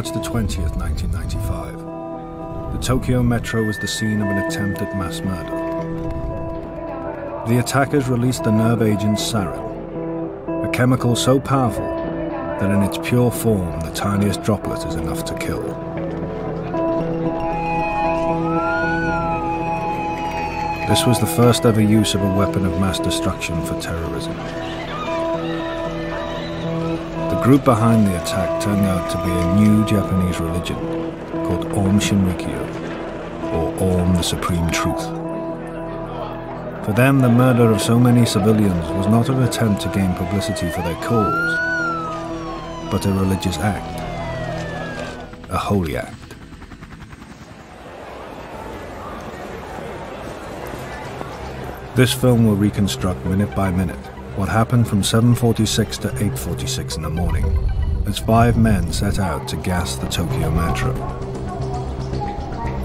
March the 20th, 1995. The Tokyo Metro was the scene of an attempted mass murder. The attackers released the nerve agent sarin, a chemical so powerful that in its pure form the tiniest droplet is enough to kill. This was the first ever use of a weapon of mass destruction for terrorism. The group behind the attack turned out to be a new Japanese religion called Om Shinrikyo, or Om the Supreme Truth. For them, the murder of so many civilians was not an attempt to gain publicity for their cause, but a religious act, a holy act. This film will reconstruct minute by minute what happened from 7:46 to 8:46 in the morning as 5 men set out to gas the Tokyo Metro.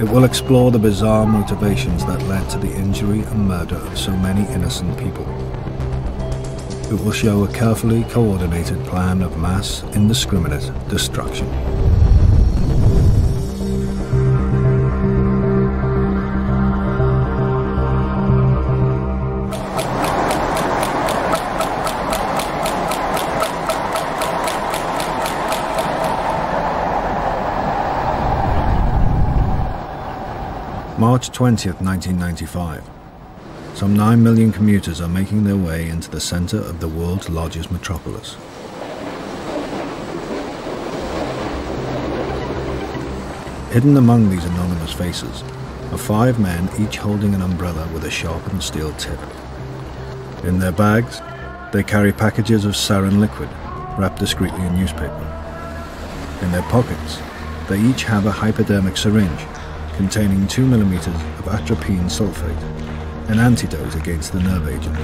It will explore the bizarre motivations that led to the injury and murder of so many innocent people. It will show a carefully coordinated plan of mass, indiscriminate destruction. March 20th, 1995. Some 9 million commuters are making their way into the center of the world's largest metropolis. Hidden among these anonymous faces are 5 men, each holding an umbrella with a sharpened steel tip. In their bags, they carry packages of sarin liquid, wrapped discreetly in newspaper. In their pockets, they each have a hypodermic syringe containing 2 millimeters of atropine sulfate, an antidote against the nerve agent.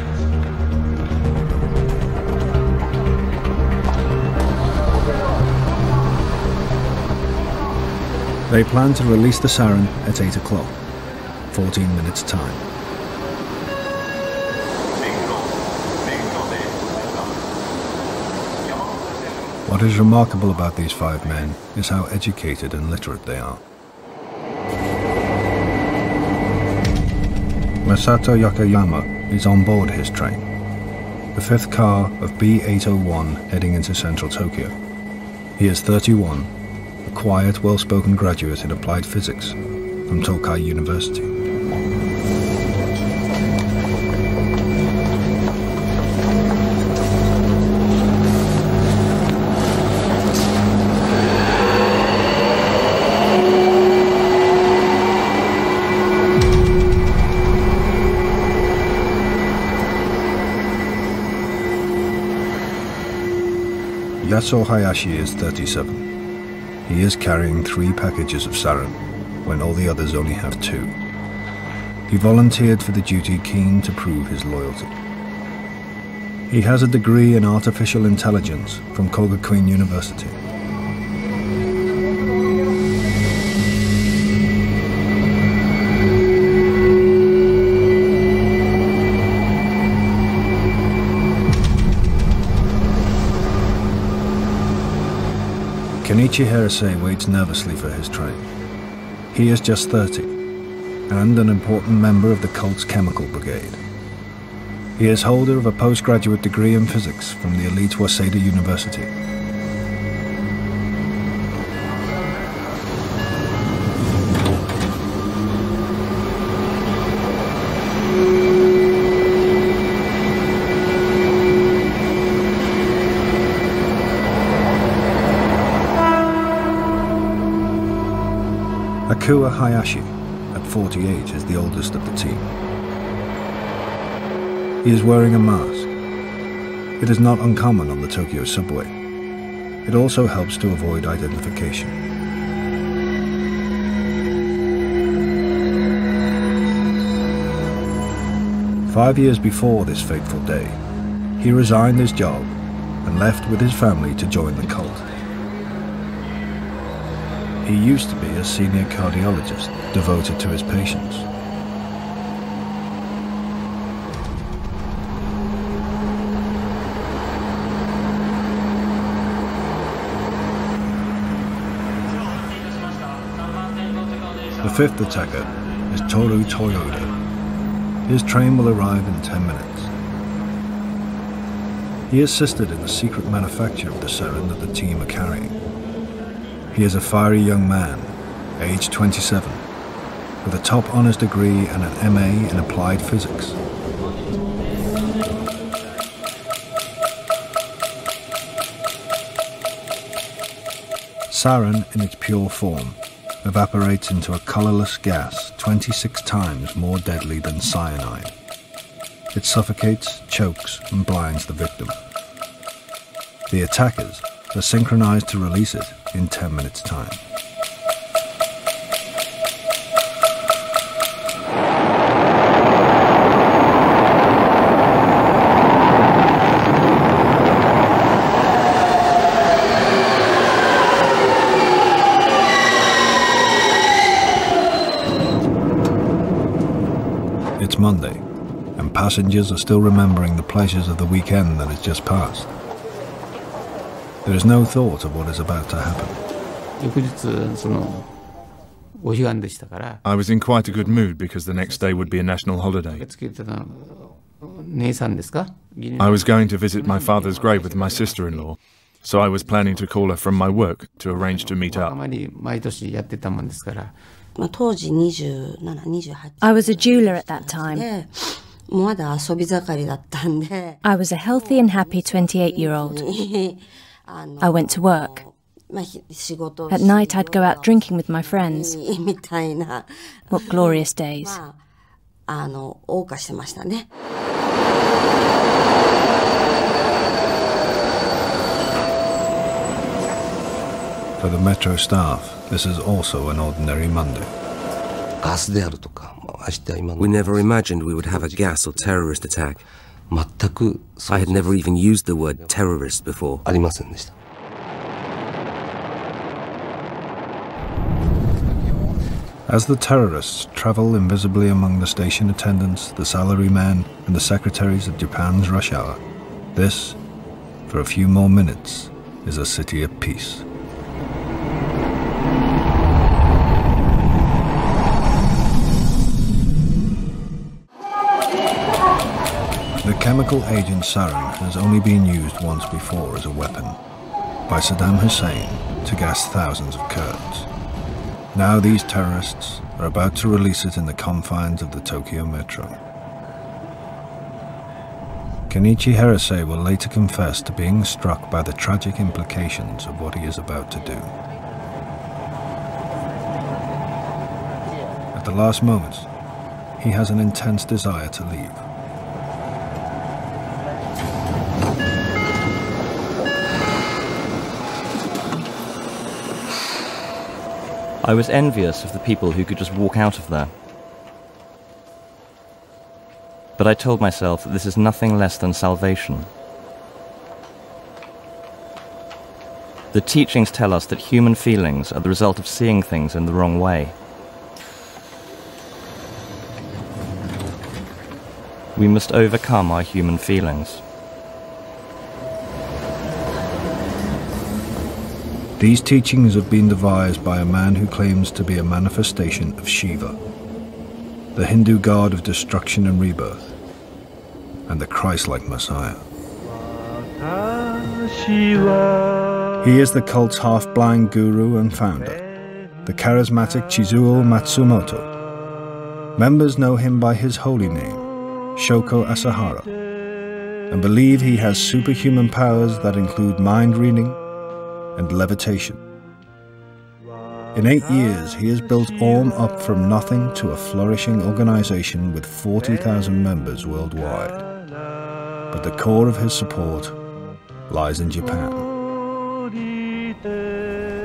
They plan to release the sarin at 8 o'clock, 14 minutes time. What is remarkable about these 5 men is how educated and literate they are. Masato Yokoyama is on board his train, the 5th car of B801 heading into central Tokyo. He is 31, a quiet, well-spoken graduate in applied physics from Tokai University. Yasuo Hayashi is 37. He is carrying 3 packages of sarin, when all the others only have 2. He volunteered for the duty, keen to prove his loyalty. He has a degree in artificial intelligence from Kogakuin University. Kenichi Hirase waits nervously for his train. He is just 30, and an important member of the cult's chemical brigade. He is holder of a postgraduate degree in physics from the elite Waseda University. Akua Hayashi, at 48, is the oldest of the team. He is wearing a mask. It is not uncommon on the Tokyo subway. It also helps to avoid identification. Five years before this fateful day, he resigned his job and left with his family to join the cult. He used to be a senior cardiologist devoted to his patients. fifth attacker is Toru Toyoda. His train will arrive in 10 minutes. He assisted in the secret manufacture of the sarin that the team are carrying. He is a fiery young man, aged 27, with a top honours degree and an MA in applied physics. Sarin, in its pure form, evaporates into a colourless gas 26 times more deadly than cyanide. It suffocates, chokes, and blinds the victim. The attackers are synchronized to release it in 10 minutes' time. It's Monday, and passengers are still remembering the pleasures of the weekend that has just passed. There is no thought of what is about to happen. I was in quite a good mood because the next day would be a national holiday. I was going to visit my father's grave with my sister-in-law, so I was planning to call her from my work to arrange to meet up. I was a jeweler at that time. I was a healthy and happy 28-year-old. I went to work. At night I'd go out drinking with my friends. What glorious days. For the metro staff, this is also an ordinary Monday. We never imagined we would have a gas or terrorist attack. I had never even used the word terrorist before. As the terrorists travel invisibly among the station attendants, the salarymen, and the secretaries of Japan's rush hour, this, for a few more minutes, is a city at peace. The chemical agent sarin has only been used once before as a weapon, by Saddam Hussein to gas thousands of Kurds. Now these terrorists are about to release it in the confines of the Tokyo metro. Kenichi Hirase will later confess to being struck by the tragic implications of what he is about to do. At the last moments, he has an intense desire to leave. I was envious of the people who could just walk out of there. But I told myself that this is nothing less than salvation. The teachings tell us that human feelings are the result of seeing things in the wrong way. We must overcome our human feelings. These teachings have been devised by a man who claims to be a manifestation of Shiva, the Hindu god of destruction and rebirth, and the Christ-like Messiah. He is the cult's half-blind guru and founder, the charismatic Chizuo Matsumoto. Members know him by his holy name, Shoko Asahara, and believe he has superhuman powers that include mind reading and levitation. In 8 years, he has built Aum up from nothing to a flourishing organization with 40,000 members worldwide. But the core of his support lies in Japan.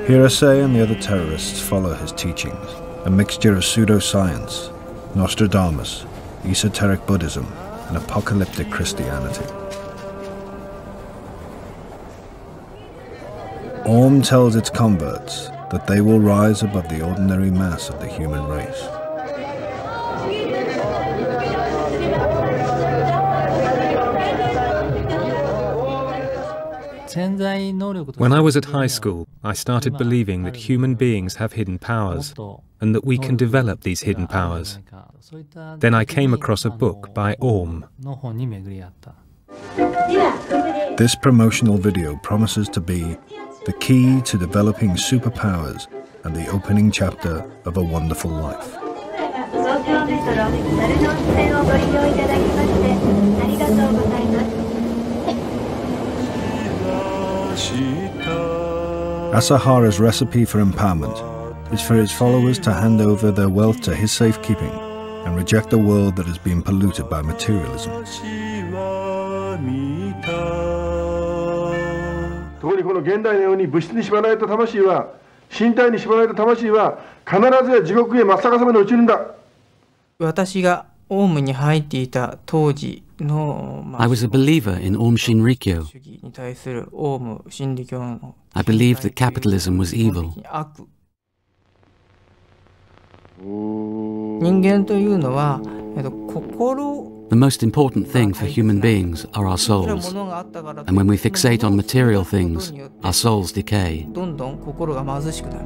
Hirase and the other terrorists follow his teachings, a mixture of pseudoscience, Nostradamus, esoteric Buddhism, and apocalyptic Christianity. Aum tells its converts that they will rise above the ordinary mass of the human race. When I was at high school, I started believing that human beings have hidden powers, and that we can develop these hidden powers. Then I came across a book by Orm. This promotional video promises to be the key to developing superpowers and the opening chapter of a wonderful life. Asahara's recipe for empowerment is for his followers to hand over their wealth to his safekeeping and reject a world that has been polluted by materialism. 特にこの現代のように物質に縛られた魂は、身体に縛られた魂は必ず地獄へ真っ逆さまに落ちるんだ。私がオウムに入っていた当時の、I was a believer in Aum Shinrikyo. 主義に対するオウム真理教の I believed that capitalism was evil. 悪。人間というのは、心 The most important thing for human beings are our souls. And when we fixate on material things, our souls decay. どんどん心が貧しくなる。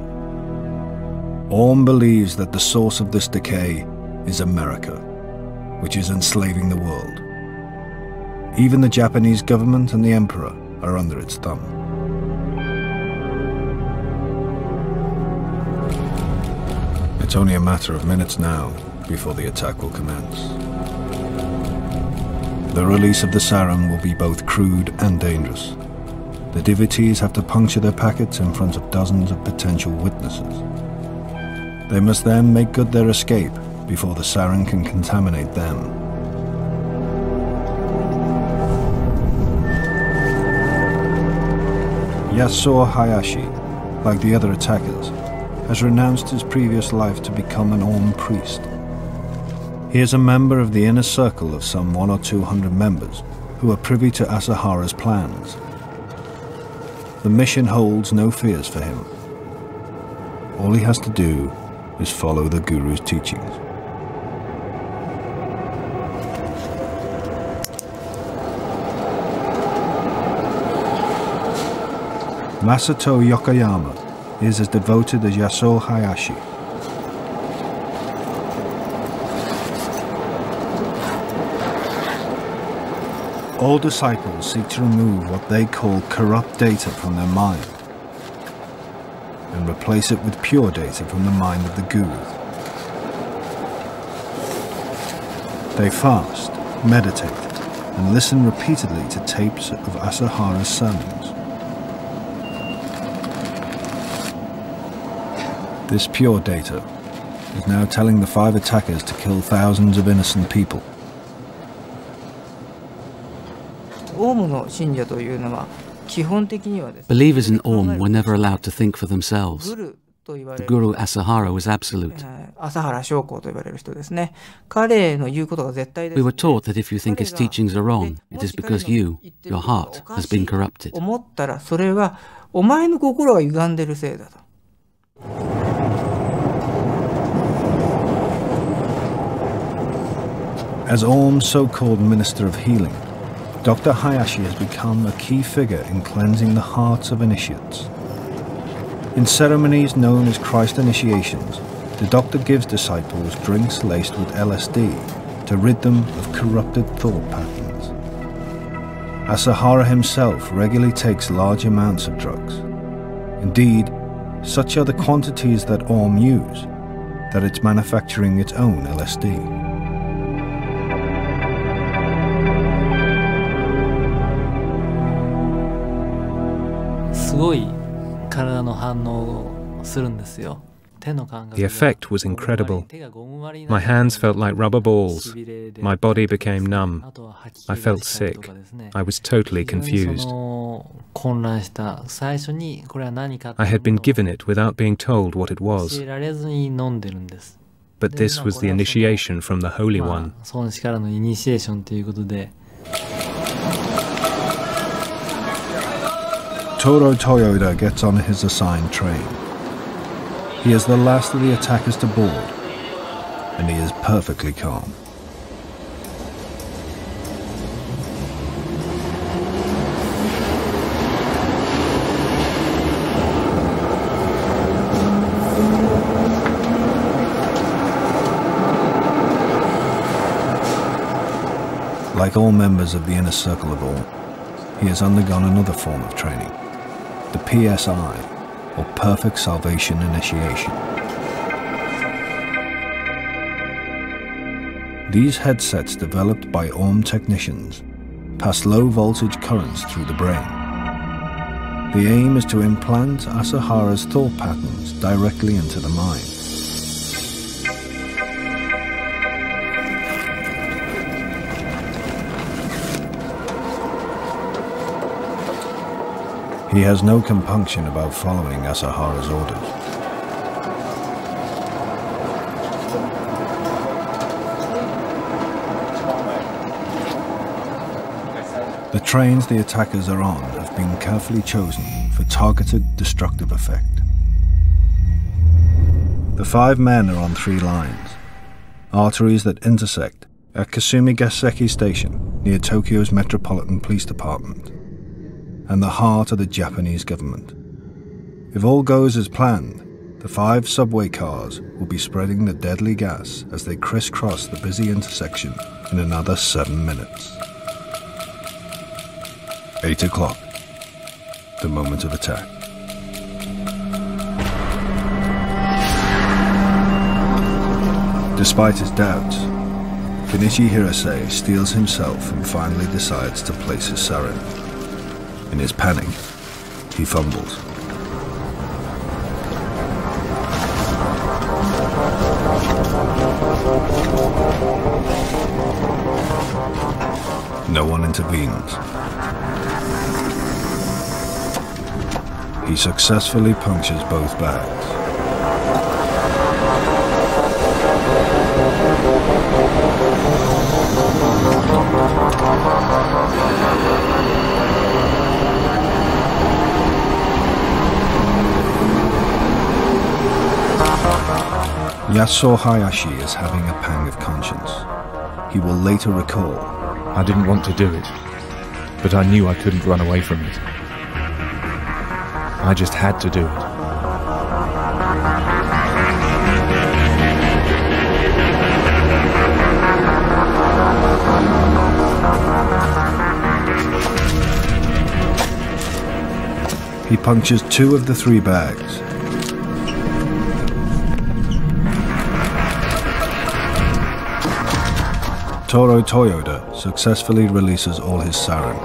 Orm believes that the source of this decay is America, which is enslaving the world. Even the Japanese government and the emperor are under its thumb. It's only a matter of minutes now before the attack will commence. The release of the sarum will be both crude and dangerous. The devotees have to puncture their packets in front of dozens of potential witnesses. They must then make good their escape before the sarin can contaminate them. Yasuo Hayashi, like the other attackers, has renounced his previous life to become an Orm priest. He is a member of the inner circle of some 100 or 200 members who are privy to Asahara's plans. The mission holds no fears for him. All he has to do is follow the Guru's teachings. Masato Yokoyama is as devoted as Yasuo Hayashi. All disciples seek to remove what they call corrupt data from their mind and replace it with pure data from the mind of the Guru. They fast, meditate, and listen repeatedly to tapes of Asahara's sermons. This pure data is now telling the 5 attackers to kill thousands of innocent people. オウムの信者というのは基本的にはですね。 Believers in Aum were never allowed to think for themselves. The Guru Asahara was absolute. 朝原将校と呼ばれる人ですね。彼の言うことが絶対です。 We were taught that if you think his teachings are wrong, it is because you, your heart, has been corrupted. 思ったらそれはお前の心が歪んでるせいだと。 As Orm's so-called Minister of Healing, Dr. Hayashi has become a key figure in cleansing the hearts of initiates. In ceremonies known as Christ initiations, the doctor gives disciples drinks laced with LSD to rid them of corrupted thought patterns. Asahara himself regularly takes large amounts of drugs. Indeed, such are the quantities that Orm use, that it's manufacturing its own LSD. すごい体の反応をするんですよ。 The effect was incredible. My hands felt like rubber balls. My body became numb. I felt sick. I was totally confused. I had been given it without being told what it was. But this was the initiation from the Holy One. Toro Toyoda gets on his assigned train. He is the last of the attackers to board, and he is perfectly calm. Like all members of the inner circle of all, he has undergone another form of training, the PSI, or Perfect Salvation Initiation. These headsets, developed by Orm technicians, pass low-voltage currents through the brain. The aim is to implant Asahara's thought patterns directly into the mind. He has no compunction about following Asahara's orders. The trains the attackers are on have been carefully chosen for targeted destructive effect. The 5 men are on 3 lines, arteries that intersect at Kasumigaseki Station near Tokyo's Metropolitan Police Department, and the heart of the Japanese government. If all goes as planned, the 5 subway cars will be spreading the deadly gas as they crisscross the busy intersection in another 7 minutes. 8 o'clock, the moment of attack. Despite his doubts, Kenichi Hirase steels himself and finally decides to place his sarin. In his panic, he fumbles. No one intervenes. He successfully punctures both bags. Yasuo Hayashi is having a pang of conscience. He will later recall, I didn't want to do it, but I knew I couldn't run away from it. I just had to do it. He punctures 2 of the 3 bags. Toro Toyoda successfully releases all his sarin.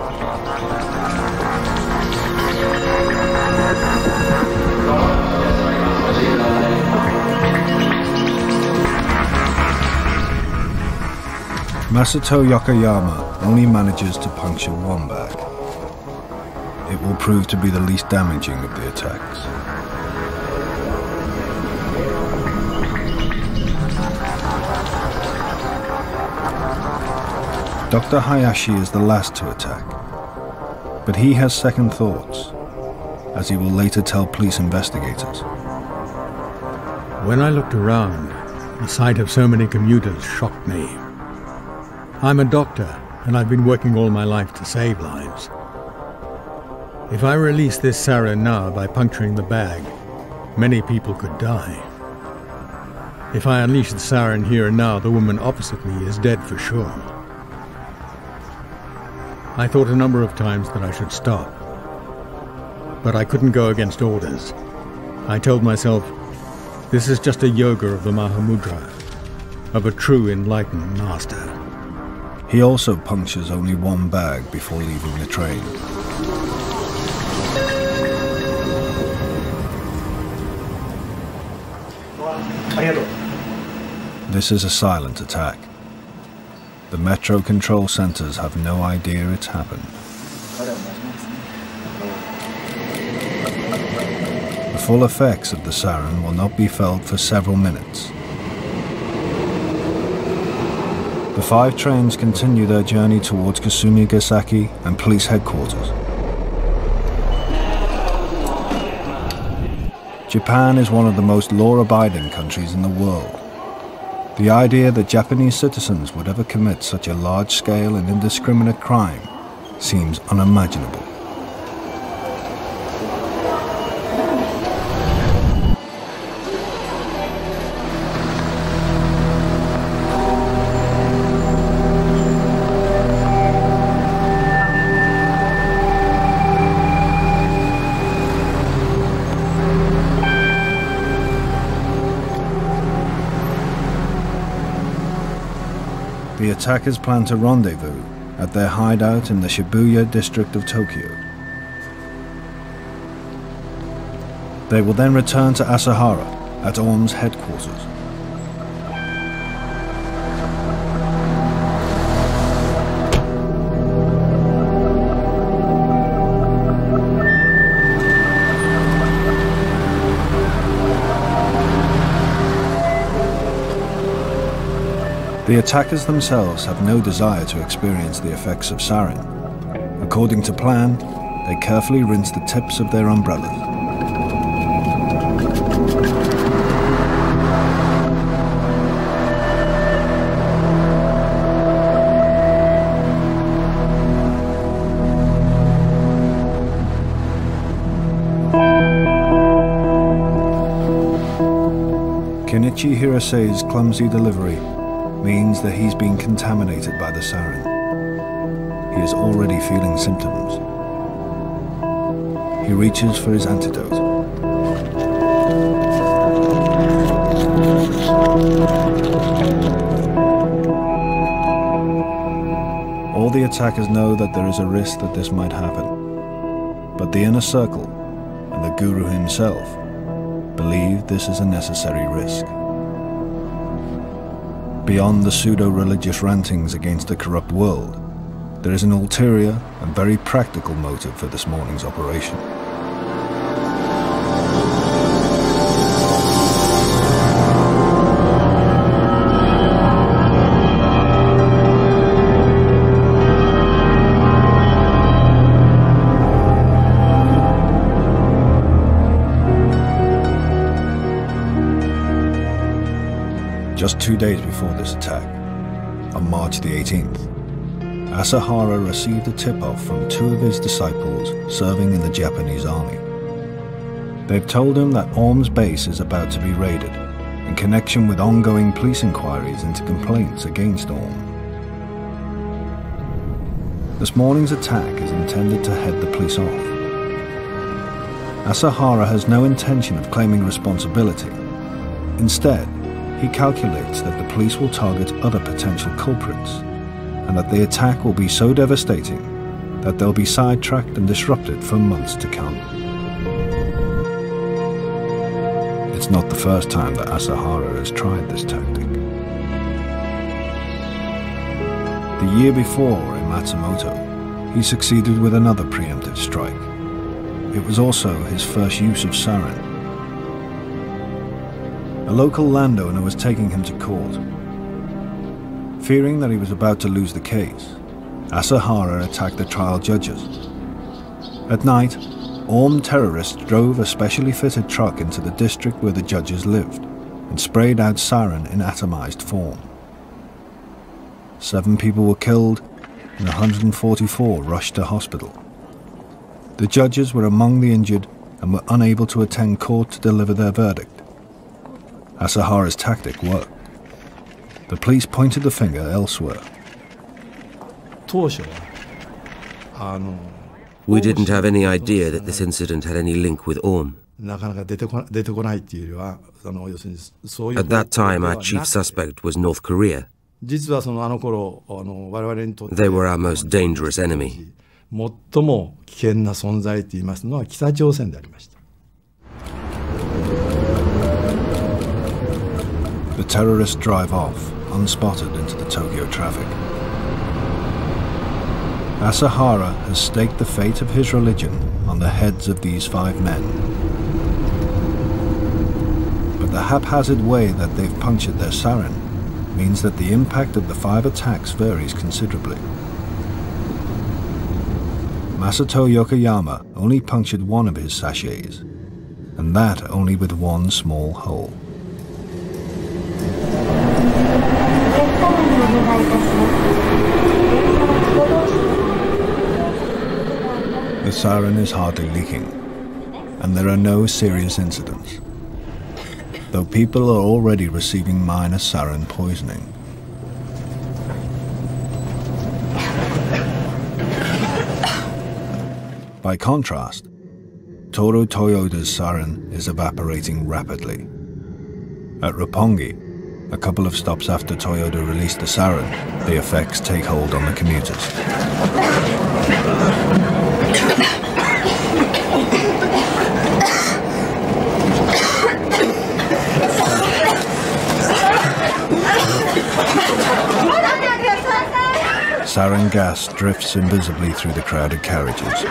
Masato Yokoyama only manages to puncture 1 bag. It will prove to be the least damaging of the attacks. Dr. Hayashi is the last to attack, but he has second thoughts, as he will later tell police investigators. When I looked around, the sight of so many commuters shocked me. I'm a doctor, and I've been working all my life to save lives. If I release this sarin now by puncturing the bag, many people could die. If I unleash the sarin here and now, the woman opposite me is dead for sure. I thought a number of times that I should stop, but I couldn't go against orders. I told myself, this is just a yoga of the Mahamudra, of a true enlightened master. He also punctures only 1 bag before leaving the train. This is a silent attack. The Metro control centers have no idea it's happened. The full effects of the sarin will not be felt for several minutes. The 5 trains continue their journey towards Kasumigaseki and police headquarters. Japan is one of the most law-abiding countries in the world. The idea that Japanese citizens would ever commit such a large-scale and indiscriminate crime seems unimaginable. attackers plan to rendezvous at their hideout in the Shibuya district of Tokyo. They will then return to Asahara at Orm's headquarters. The attackers themselves have no desire to experience the effects of sarin. According to plan, they carefully rinse the tips of their umbrellas. Kenichi Hirosei's clumsy delivery means that he's been contaminated by the sarin. He is already feeling symptoms. He reaches for his antidote. All the attackers know that there is a risk that this might happen, but the inner circle and the guru himself believe this is a necessary risk. Beyond the pseudo-religious rantings against the corrupt world, there is an ulterior and very practical motive for this morning's operation. Just 2 days before this attack, on March the 18th, Asahara received a tip-off from 2 of his disciples serving in the Japanese army. They've told him that Orm's base is about to be raided in connection with ongoing police inquiries into complaints against Orm. This morning's attack is intended to head the police off. Asahara has no intention of claiming responsibility. Instead, he calculates that the police will target other potential culprits, and that the attack will be so devastating that they'll be sidetracked and disrupted for months to come. It's not the first time that Asahara has tried this tactic. The year before, in Matsumoto, he succeeded with another preemptive strike. It was also his first use of sarin. A local landowner was taking him to court. Fearing that he was about to lose the case, Asahara attacked the trial judges. At night, armed terrorists drove a specially fitted truck into the district where the judges lived and sprayed out sarin in atomized form. 7 people were killed and 144 rushed to hospital. The judges were among the injured and were unable to attend court to deliver their verdict. Asahara's tactic worked. The police pointed the finger elsewhere. We didn't have any idea that this incident had any link with Orm. At that time, our chief suspect was North Korea. They were our most dangerous enemy. The terrorists drive off, unspotted, into the Tokyo traffic. Asahara has staked the fate of his religion on the heads of these 5 men. But the haphazard way that they've punctured their sarin means that the impact of the 5 attacks varies considerably. Masato Yokoyama only punctured 1 of his sachets, and that only with 1 small hole. The sarin is hardly leaking, and there are no serious incidents, though people are already receiving minor sarin poisoning. By contrast, Toru Toyoda's sarin is evaporating rapidly. At Roppongi, A couple of stops after Toyota released the siren, the effects take hold on the commuters. Sarin gas drifts invisibly through the crowded carriages.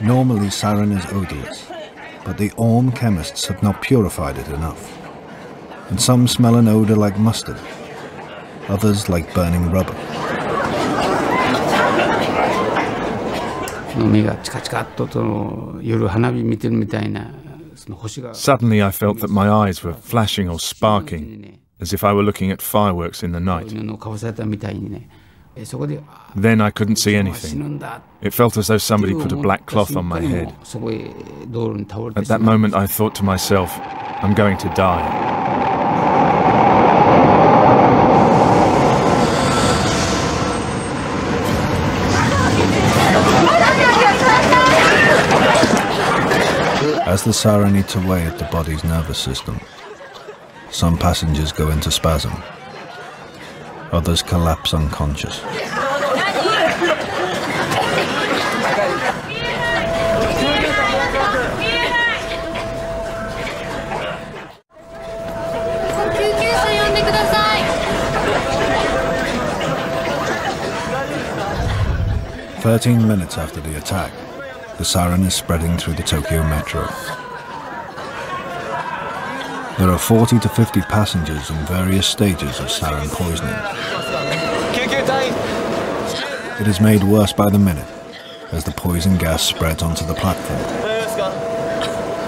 Normally, sarin is odorless, but the Orm chemists have not purified it enough. And some smell an odor like mustard, others like burning rubber. Suddenly I felt that my eyes were flashing or sparking, as if I were looking at fireworks in the night. Then I couldn't see anything. It felt as though somebody put a black cloth on my head. At that moment I thought to myself, I'm going to die. As the siren eats away at the body's nervous system, some passengers go into spasm. Others collapse unconscious. "13 minutes after the attack, the siren is spreading through the Tokyo metro. There are 40 to 50 passengers in various stages of sarin poisoning. It is made worse by the minute as the poison gas spreads onto the platform.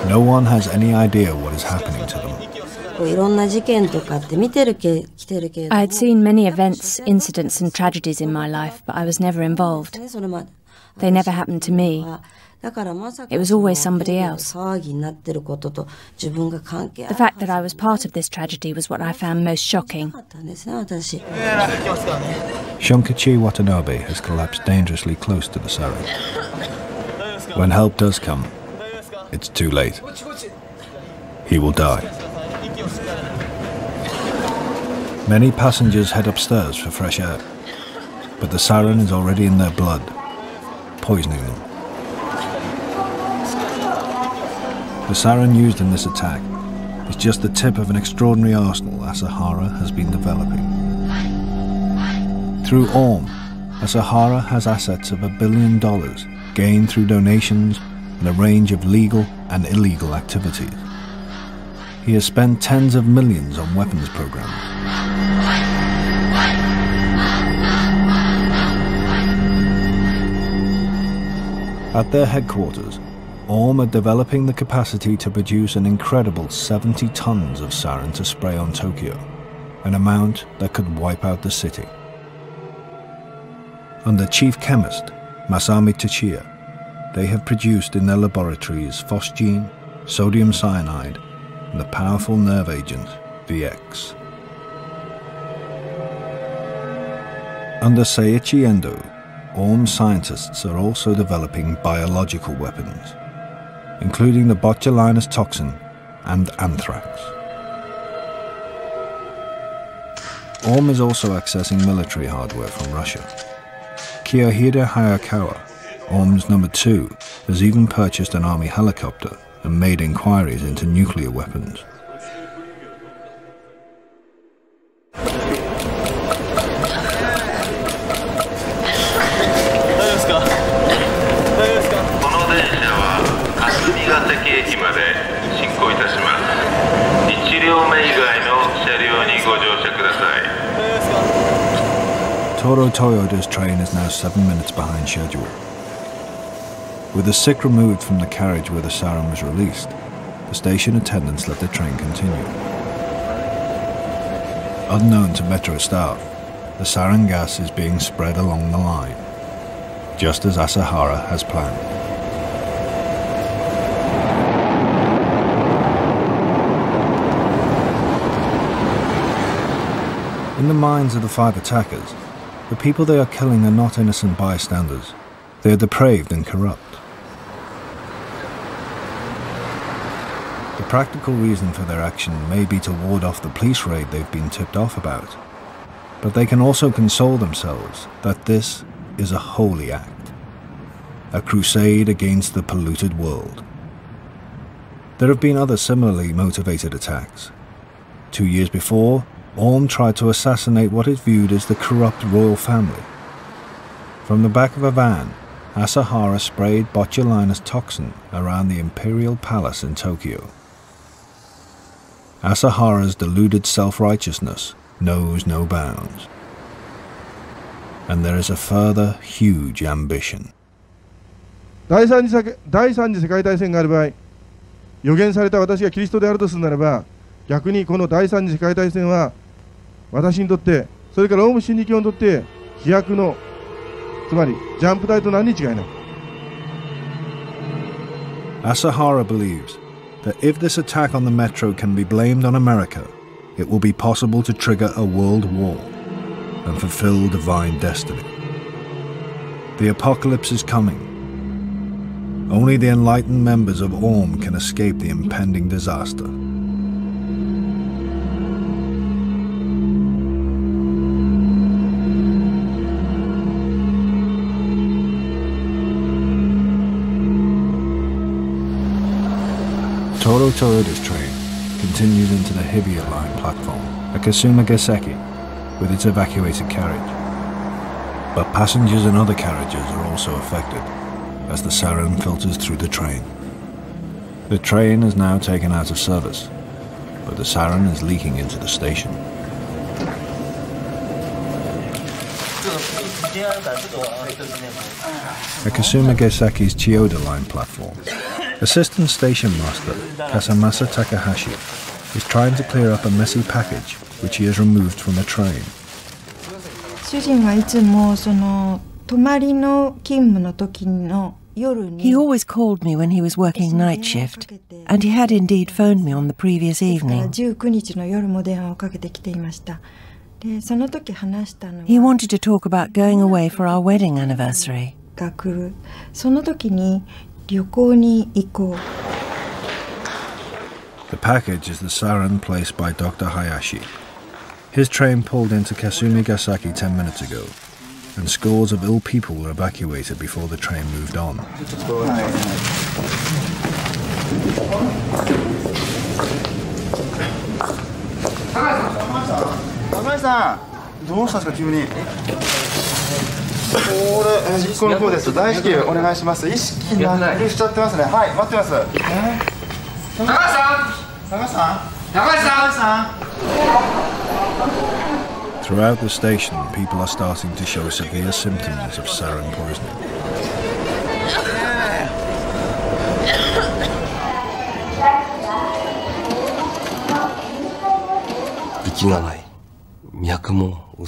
No one has any idea what is happening to them. I had seen many events, incidents and tragedies in my life, but I was never involved. They never happened to me. It was always somebody else. The fact that I was part of this tragedy was what I found most shocking. Shunkichi Watanabe has collapsed dangerously close to the siren. When help does come, it's too late. He will die. Many passengers head upstairs for fresh air, but the siren is already in their blood, poisoning them. The siren used in this attack is just the tip of an extraordinary arsenal Asahara has been developing. Through Orm, Asahara has assets of $1 billion gained through donations and a range of legal and illegal activities. He has spent tens of millions on weapons programs. At their headquarters, Orm are developing the capacity to produce an incredible 70 tons of sarin to spray on Tokyo, an amount that could wipe out the city. Under Chief Chemist Masami Tsuchiya, they have produced in their laboratories phosgene, sodium cyanide, and the powerful nerve agent VX. Under Seiichi Endo, Orm scientists are also developing biological weapons, including the botulinus toxin and anthrax. Orm is also accessing military hardware from Russia. Kiyohide Hayakawa, Orm's number 2, has even purchased an army helicopter and made inquiries into nuclear weapons. Toro Toyota's train is now 7 minutes behind schedule. With the sick removed from the carriage where the siren was released, the station attendants let the train continue. Unknown to metro staff, the sarin gas is being spread along the line, just as Asahara has planned. In the minds of the 5 attackers, the people they are killing are not innocent bystanders. They are depraved and corrupt. The practical reason for their action may be to ward off the police raid they've been tipped off about, but they can also console themselves that this is a holy act, a crusade against the polluted world. There have been other similarly motivated attacks. 2 years before, Orm tried to assassinate what is viewed as the corrupt royal family. From the back of a van, Asahara sprayed botulinous toxin around the imperial palace in Tokyo. Asahara's deluded self-righteousness knows no bounds. And there is a further huge ambition. 第三次世界大戦がある場合、予言された私がキリストであるとするならば、逆にこの第三次世界大戦は私にとって、それからオウム真理教にとって飛躍の、つまりジャンプ台と何に違いない。Asahara believes that if this attack on the metro can be blamed on America, it will be possible to trigger a world war and fulfill divine destiny. The apocalypse is coming. Only the enlightened members of Orm can escape the impending disaster. Toro Toyoda's train continues into the Hibiya Line platform at Kasuma Gaseki with its evacuated carriage. But passengers in other carriages are also affected as the sarin filters through the train. The train is now taken out of service, but the sarin is leaking into the station. At Kasuma Gaseki's Chiyoda Line platform, Assistant Station Master Kasamasa Takahashi is trying to clear up a messy package which he has removed from a train. He always called me when he was working night shift, and he had indeed phoned me on the previous evening. He wanted to talk about going away for our wedding anniversary. The package is the sarin placed by Dr. Hayashi. His train pulled into Kasumi Gaseki 10 minutes ago, and scores of ill people were evacuated before the train moved on. Throughout the station, people are starting to show severe symptoms of sarin poisoning.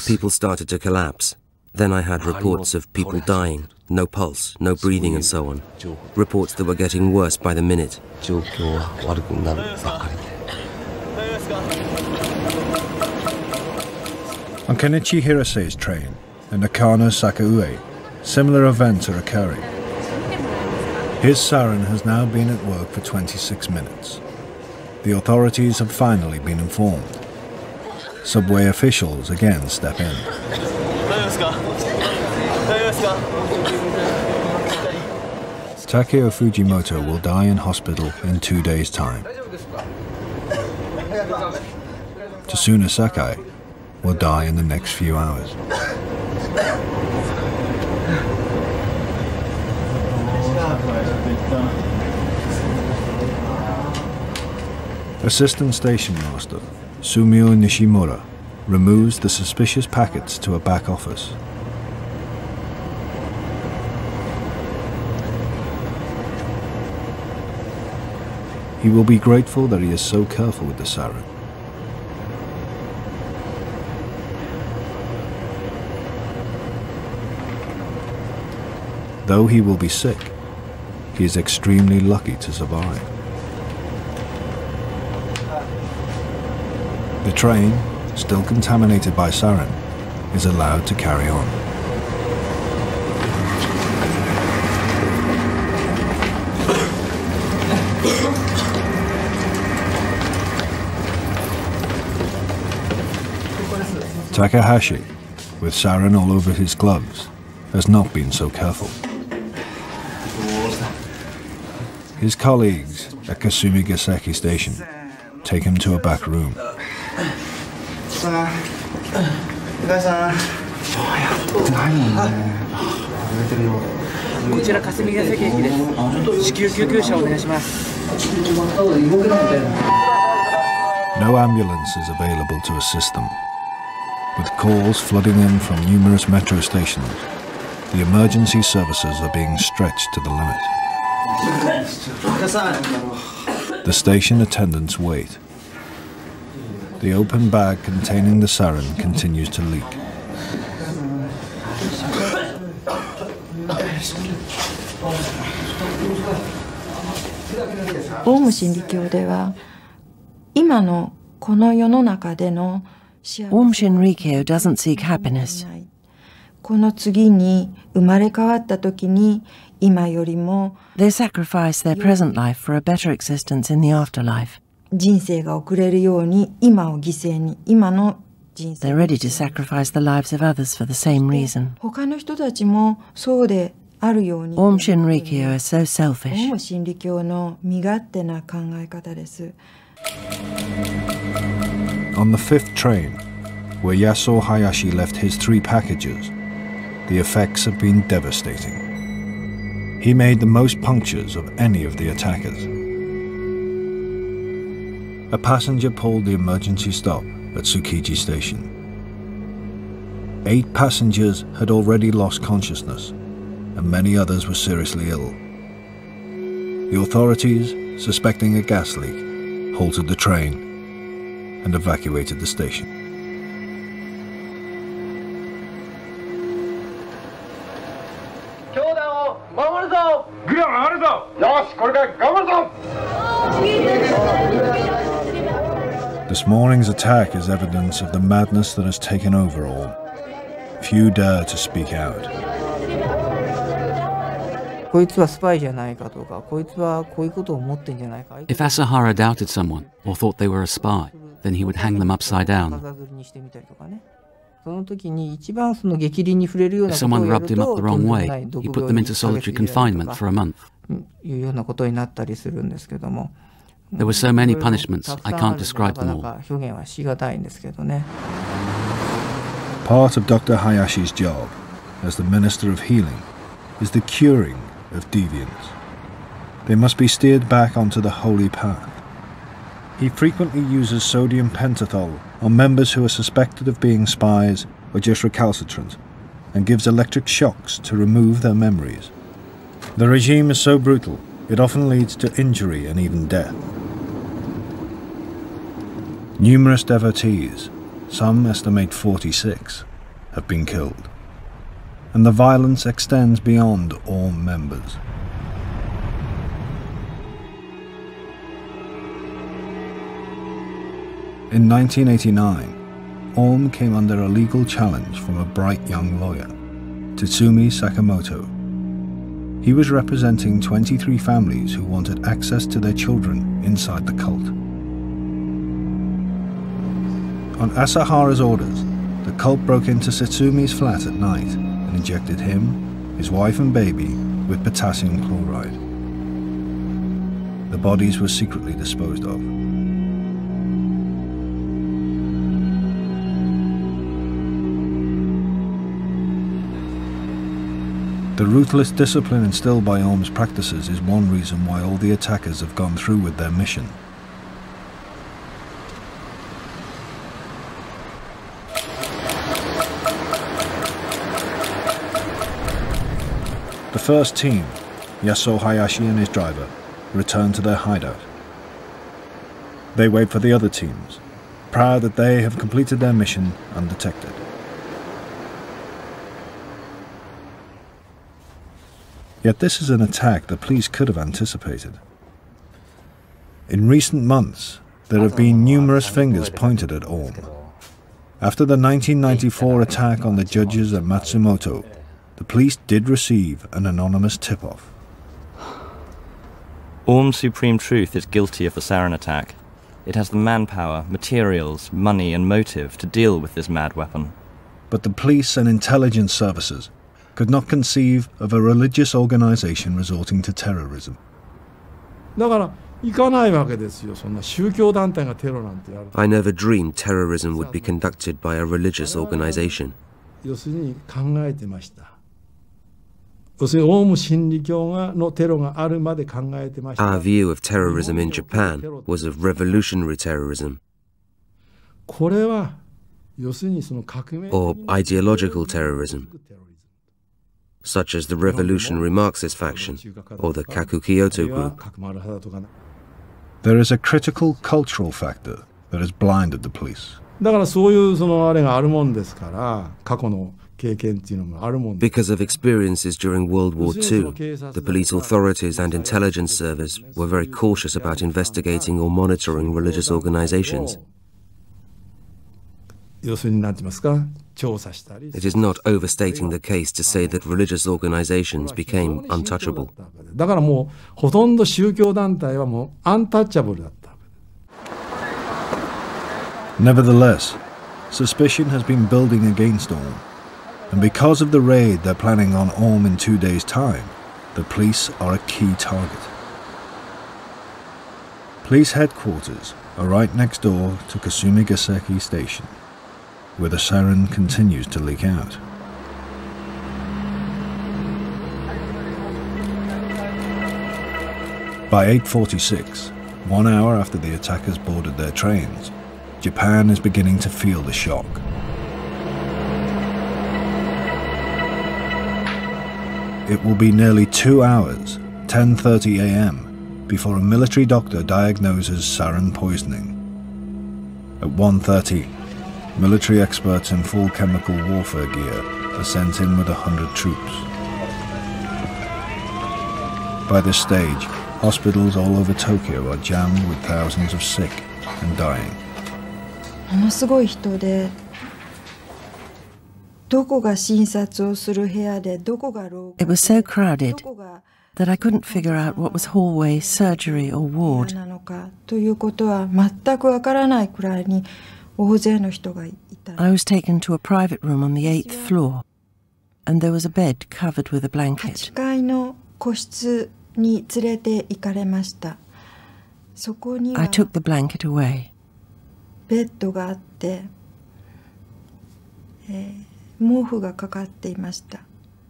People started to collapse. Then I had reports of people dying, no pulse, no breathing and so on. Reports that were getting worse by the minute. On Kenichi Hirase's train and Nakano Sakaue, similar events are occurring. His sarin has now been at work for 26 minutes. The authorities have finally been informed. Subway officials again step in. Takeo Fujimoto will die in hospital in 2 days' time. Tsuna Sakai will die in the next few hours. Assistant Station Master Sumio Nishimura removes the suspicious packets to a back office. He will be grateful that he is so careful with the sarin. Though he will be sick, he is extremely lucky to survive. The train, still contaminated by sarin, is allowed to carry on. Takahashi, with sarin all over his gloves, has not been so careful. His colleagues at Kasumigaseki Station take him to a back room. No ambulance is available to assist them. With calls flooding in from numerous metro stations, the emergency services are being stretched to the limit. The station attendants wait. The open bag containing the sarin continues to leak. Om Shinrikyo doesn't seek happiness. They sacrifice their present life for a better existence in the afterlife. They're ready to sacrifice the lives of others for the same reason. Om Shinrikyo is so selfish. On the 5th train, where Yasuo Hayashi left his 3 packages, the effects have been devastating. He made the most punctures of any of the attackers. A passenger pulled the emergency stop at Tsukiji Station. 8 passengers had already lost consciousness, and many others were seriously ill. The authorities, suspecting a gas leak, halted the train and evacuated the station. This morning's attack is evidence of the madness that has taken over all. Few dare to speak out. If Asahara doubted someone or thought they were a spy, then he would hang them upside down. If someone rubbed him up the wrong way, he put them into solitary confinement for a month. There were so many punishments, I can't describe them all. Part of Dr. Hayashi's job, as the Minister of Healing, is the curing of deviants. They must be steered back onto the holy path. He frequently uses sodium pentothal on members who are suspected of being spies or just recalcitrant, and gives electric shocks to remove their memories. The regime is so brutal, it often leads to injury and even death. Numerous devotees, some estimate 46, have been killed, and the violence extends beyond all members. In 1989, Aum came under a legal challenge from a bright young lawyer, Tatsumi Sakamoto. He was representing 23 families who wanted access to their children inside the cult. On Asahara's orders, the cult broke into Satsumi's flat at night and injected him, his wife and baby with potassium chloride. The bodies were secretly disposed of. The ruthless discipline instilled by Aum's practices is one reason why all the attackers have gone through with their mission. The first team, Yasuo Hayashi and his driver, return to their hideout. They wait for the other teams, proud that they have completed their mission undetected. Yet this is an attack the police could have anticipated. In recent months, there have been numerous fingers pointed at Aum. After the 1994 attack on the judges at Matsumoto, the police did receive an anonymous tip-off. Orm Supreme Truth is guilty of the sarin attack. It has the manpower, materials, money and motive to deal with this mad weapon. But the police and intelligence services could not conceive of a religious organization resorting to terrorism. I never dreamed terrorism would be conducted by a religious organization. Our view of terrorism in Japan was of revolutionary terrorism, or ideological terrorism, such as the revolutionary Marxist faction or the Kaku-Kyoto group. There is a critical cultural factor that has blinded the police. Because of experiences during World War II, the police authorities and intelligence service were very cautious about investigating or monitoring religious organizations. It is not overstating the case to say that religious organizations became untouchable. Nevertheless, suspicion has been building against Orm, and because of the raid they're planning on Orm in 2 days' time, the police are a key target. Police headquarters are right next door to Kasumigaseki Station, where the siren continues to leak out. By 8:46, 1 hour after the attackers boarded their trains, Japan is beginning to feel the shock. It will be nearly 2 hours, 10:30 a.m., before a military doctor diagnoses sarin poisoning. At 1:30, military experts in full chemical warfare gear are sent in with 100 troops. By this stage, hospitals all over Tokyo are jammed with thousands of sick and dying. It was so crowded that I couldn't figure out what was hallway, surgery or ward. I was taken to a private room on the 8th floor, and there was a bed covered with a blanket. I took the blanket away.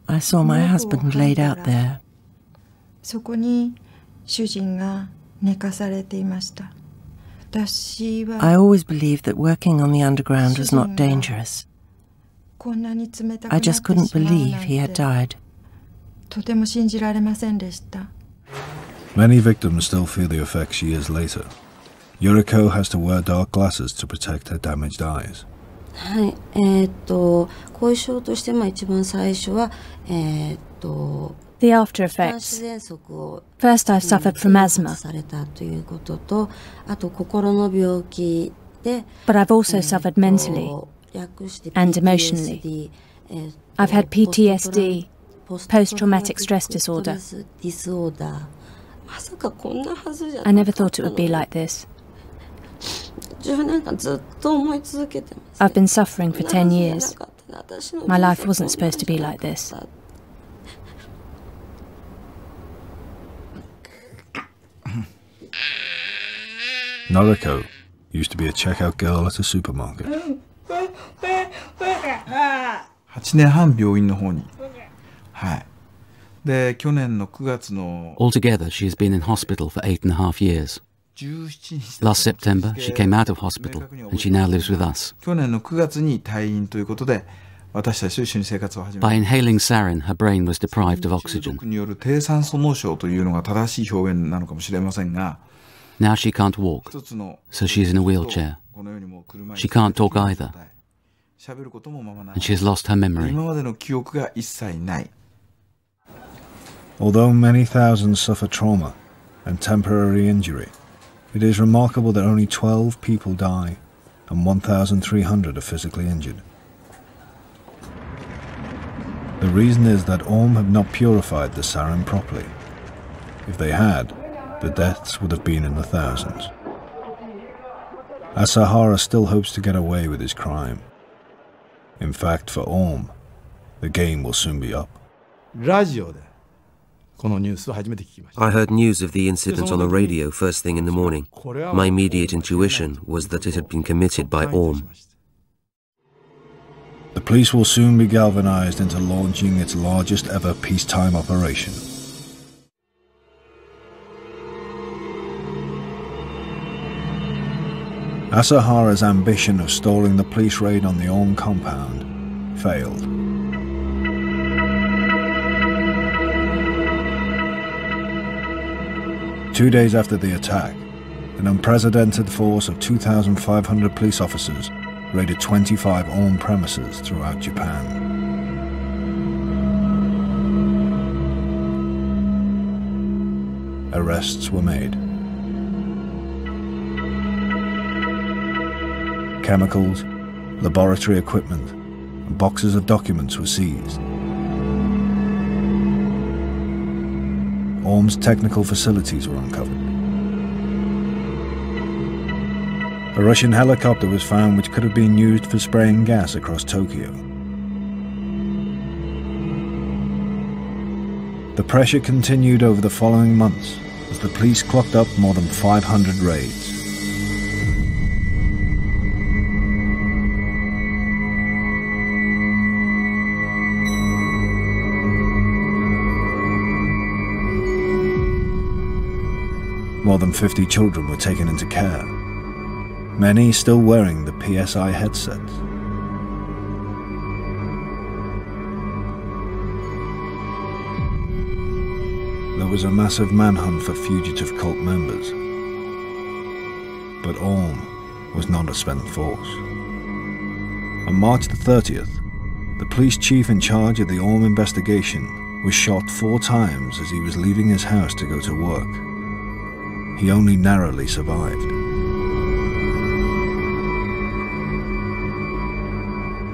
I saw my husband laid out there. I always believed that working on the underground was not dangerous. I just couldn't believe he had died. Many victims still feel the effects years later. Yuriko has to wear dark glasses to protect her damaged eyes. The after effects. First, I've suffered from asthma. But I've also suffered mentally and emotionally. I've had PTSD, post-traumatic stress disorder. I never thought it would be like this. I've been suffering for 10 years. My life wasn't supposed to be like this. Noriko used to be a checkout girl at a supermarket. Altogether, she has been in hospital for 8.5 years. Last September, she came out of hospital, and she now lives with us. By inhaling sarin, her brain was deprived of oxygen. Now she can't walk, so she's in a wheelchair. She can't talk either, and she has lost her memory. Although many thousands suffer trauma and temporary injury, it is remarkable that only 12 people die and 1,300 are physically injured. The reason is that Orm have not purified the sarin properly. If they had, the deaths would have been in the thousands. Asahara still hopes to get away with his crime. In fact, for Orm, the game will soon be up. I heard news of the incident on the radio first thing in the morning. My immediate intuition was that it had been committed by Orm. The police will soon be galvanized into launching its largest ever peacetime operation. Asahara's ambition of stalling the police raid on the Orm compound failed. Two days after the attack, an unprecedented force of 2,500 police officers raided 25 Orm premises throughout Japan. Arrests were made. Chemicals, laboratory equipment, and boxes of documents were seized. Orm's technical facilities were uncovered. A Russian helicopter was found which could have been used for spraying gas across Tokyo. The pressure continued over the following months as the police clocked up more than 500 raids. More than 50 children were taken into care, many still wearing the PSI headsets. There was a massive manhunt for fugitive cult members, but Orm was not a spent force. On March the 30th, the police chief in charge of the Orm investigation was shot 4 times as he was leaving his house to go to work. He only narrowly survived.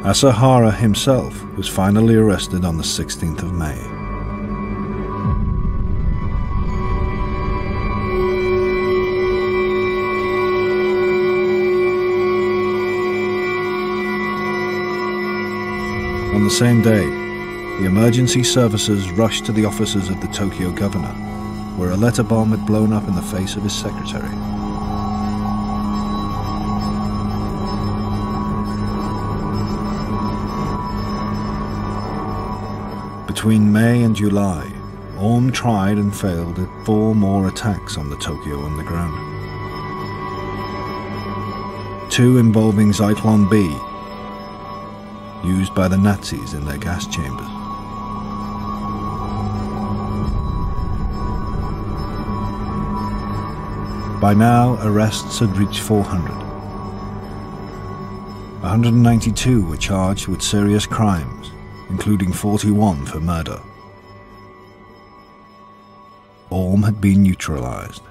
Asahara himself was finally arrested on the 16th of May. On the same day, the emergency services rushed to the offices of the Tokyo governor, where a letter bomb had blown up in the face of his secretary. Between May and July, Orm tried and failed at 4 more attacks on the Tokyo underground. 2 involving Zyklon B, used by the Nazis in their gas chambers. By now, arrests had reached 400. 192 were charged with serious crimes, including 41 for murder. Orm had been neutralized.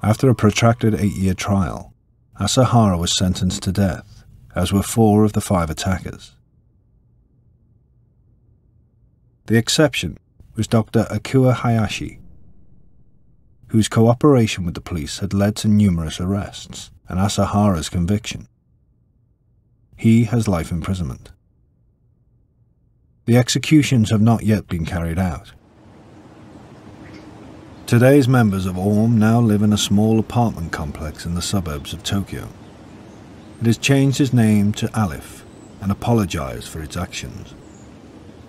After a protracted 8-year trial, Asahara was sentenced to death, as were 4 of the 5 attackers. The exception was Dr. Akua Hayashi, whose cooperation with the police had led to numerous arrests and Asahara's conviction. He has life imprisonment. The executions have not yet been carried out. Today's members of Orm now live in a small apartment complex in the suburbs of Tokyo. It has changed its name to Aleph and apologized for its actions.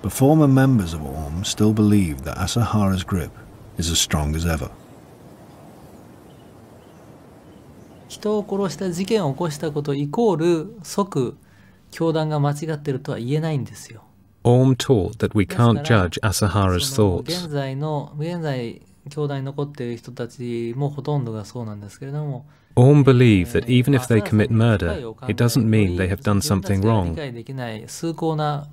But former members of Orm still believe that Asahara's grip is as strong as ever. 人を殺した事件を起こしたことイコール即教団が間違ってるとは言えないんですよ。Orm taught that we can't judge Asahara's thoughts. 現在教団に残っている人たちもほとんどがそうなんですけれども。Orm believe that even if they commit murder, it doesn't mean they have done something wrong. 理解できない崇高な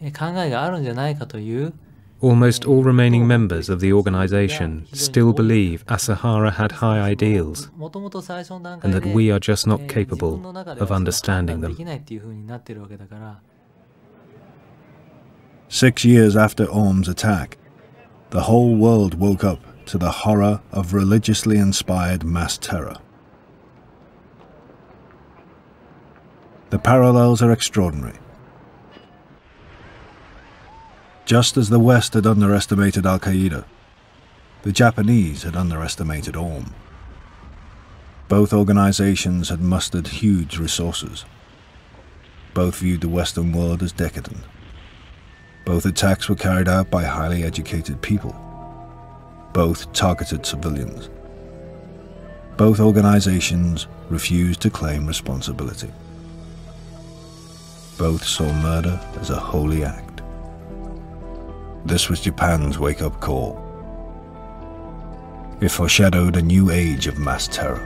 考えがあるんじゃないかという Almost all remaining members of the organization still believe Asahara had high ideals, and that we are just not capable of understanding them. 6 years after Orm's attack, the whole world woke up to the horror of religiously inspired mass terror. The parallels are extraordinary. Just as the West had underestimated Al-Qaeda, the Japanese had underestimated Orm. Both organizations had mustered huge resources. Both viewed the Western world as decadent. Both attacks were carried out by highly educated people. Both targeted civilians. Both organizations refused to claim responsibility. Both saw murder as a holy act. This was Japan's wake-up call. It foreshadowed a new age of mass terror.